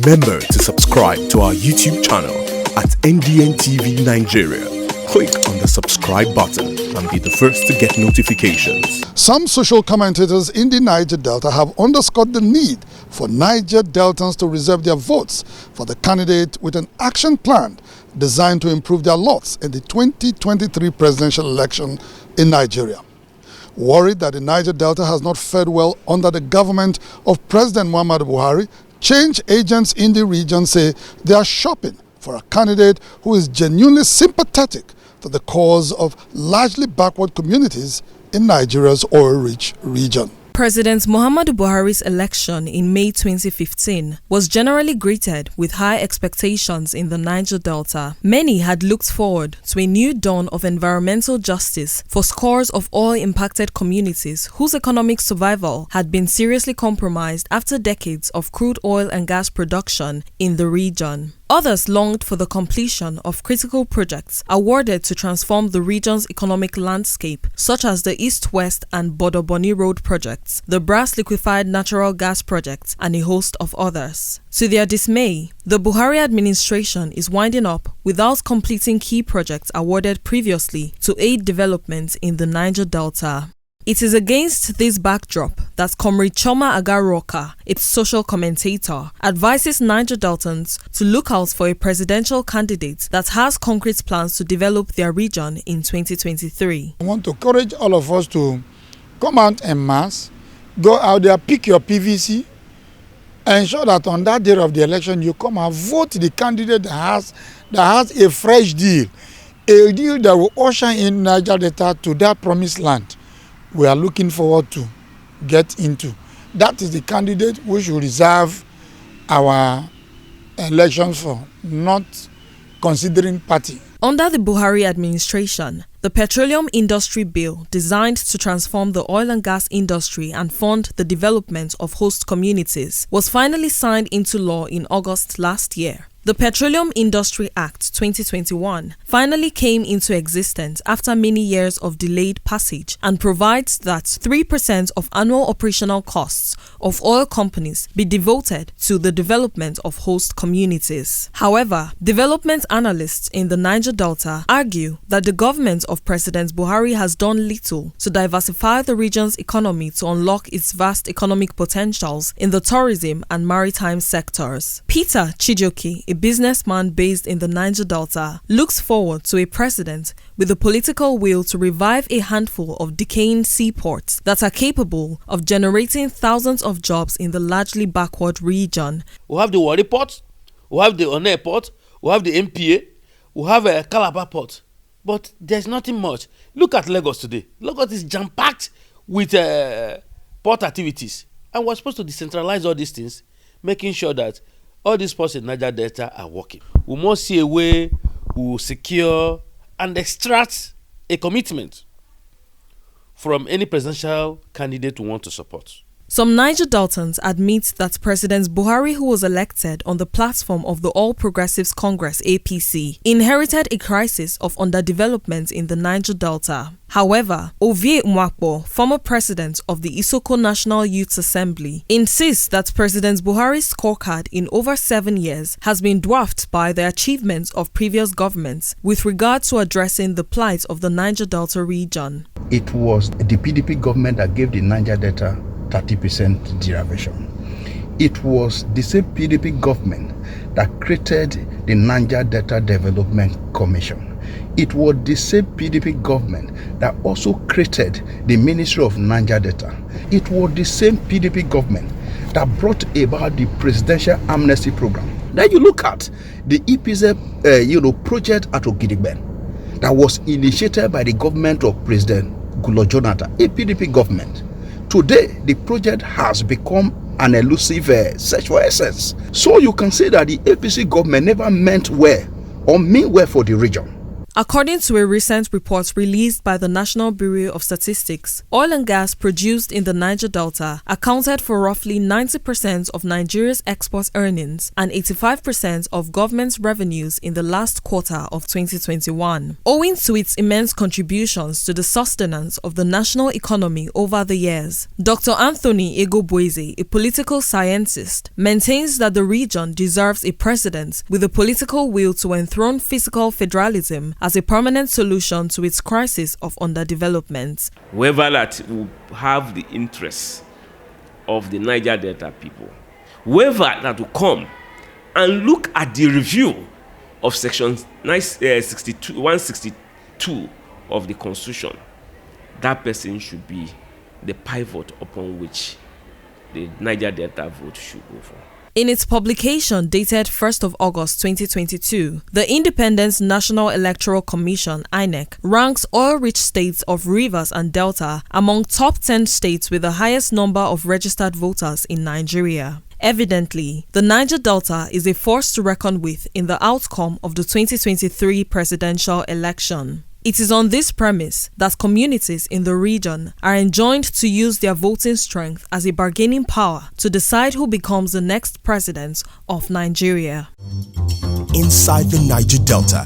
Remember to subscribe to our YouTube channel at NDN TV Nigeria. Click on the subscribe button and be the first to get notifications. Some social commentators in the Niger Delta have underscored the need for Niger Deltans to reserve their votes for the candidate with an action plan designed to improve their lots in the 2023 presidential election in Nigeria. Worried that the Niger Delta has not fared well under the government of President Muhammadu Buhari, change agents in the region say they are shopping for a candidate who is genuinely sympathetic to the cause of largely backward communities in Nigeria's oil-rich region. President Muhammadu Buhari's election in May 2015 was generally greeted with high expectations in the Niger Delta. Many had looked forward to a new dawn of environmental justice for scores of oil-impacted communities whose economic survival had been seriously compromised after decades of crude oil and gas production in the region. Others longed for the completion of critical projects awarded to transform the region's economic landscape, such as the East-West and Bodoboni Road projects, the Brass Liquefied Natural Gas project, and a host of others. To their dismay, the Buhari administration is winding up without completing key projects awarded previously to aid development in the Niger Delta. It is against this backdrop that Comrade Choma Agaroka, its social commentator, advises Niger Deltans to look out for a presidential candidate that has concrete plans to develop their region in 2023. I want to encourage all of us to come out en masse, go out there, pick your PVC, ensure that on that day of the election you come and vote the candidate that has a fresh deal, a deal that will usher in Niger Delta to that promised land we are looking forward to get into. That is the candidate we should reserve our elections for, not considering party. Under the Buhari administration, the Petroleum Industry Bill, designed to transform the oil and gas industry and fund the development of host communities, was finally signed into law in August last year. The Petroleum Industry Act 2021 finally came into existence after many years of delayed passage and provides that 3% of annual operational costs of oil companies be devoted to the development of host communities. However, development analysts in the Niger Delta argue that the government of President Buhari has done little to diversify the region's economy to unlock its vast economic potentials in the tourism and maritime sectors. Peter Chijoki, a businessman based in the Niger Delta, looks forward to a president with the political will to revive a handful of decaying seaports that are capable of generating thousands of jobs in the largely backward region. We have the Warri Port, we have the Onne Port, we have the MPA, we have a Calabar Port, but there's nothing much. Look at Lagos today. Lagos is jam-packed with port activities, and we're supposed to decentralize all these things, making sure that all these ports in Niger Delta are working. We must see a way we will secure and extract a commitment from any presidential candidate we want to support. Some Niger Deltans admit that President Buhari, who was elected on the platform of the All Progressives Congress (APC), inherited a crisis of underdevelopment in the Niger Delta. However, Ovie Mwakpo, former president of the Isoko National Youth Assembly, insists that President Buhari's scorecard in over 7 years has been dwarfed by the achievements of previous governments with regard to addressing the plight of the Niger Delta region. It was the PDP government that gave the Niger Delta 30% derivation. It was the same PDP government that created the Niger Delta Development Commission. It was the same PDP government that also created the Ministry of Niger Delta. It was the same PDP government that brought about the Presidential Amnesty Program. Then you look at the EPZ project at Ogidegben that was initiated by the government of President Goodluck Jonathan, a PDP government. Today, the project has become an elusive search for essence. So you can say that the APC government never meant well or mean well for the region. According to a recent report released by the National Bureau of Statistics, oil and gas produced in the Niger Delta accounted for roughly 90% of Nigeria's export earnings and 85% of government's revenues in the last quarter of 2021. Owing to its immense contributions to the sustenance of the national economy over the years, Dr. Anthony Egoboeze, a political scientist, maintains that the region deserves a president with the political will to enthrone fiscal federalism as a permanent solution to its crisis of underdevelopment. Whoever that will have the interests of the Niger Delta people, whoever that will come and look at the review of Section 162 of the Constitution, that person should be the pivot upon which the Niger Delta vote should go for. In its publication dated 1st of August 2022, the Independent National Electoral Commission (INEC) ranks oil-rich states of Rivers and Delta among top 10 states with the highest number of registered voters in Nigeria. Evidently, the Niger Delta is a force to reckon with in the outcome of the 2023 presidential election. It is on this premise that communities in the region are enjoined to use their voting strength as a bargaining power to decide who becomes the next president of Nigeria. Inside the Niger Delta,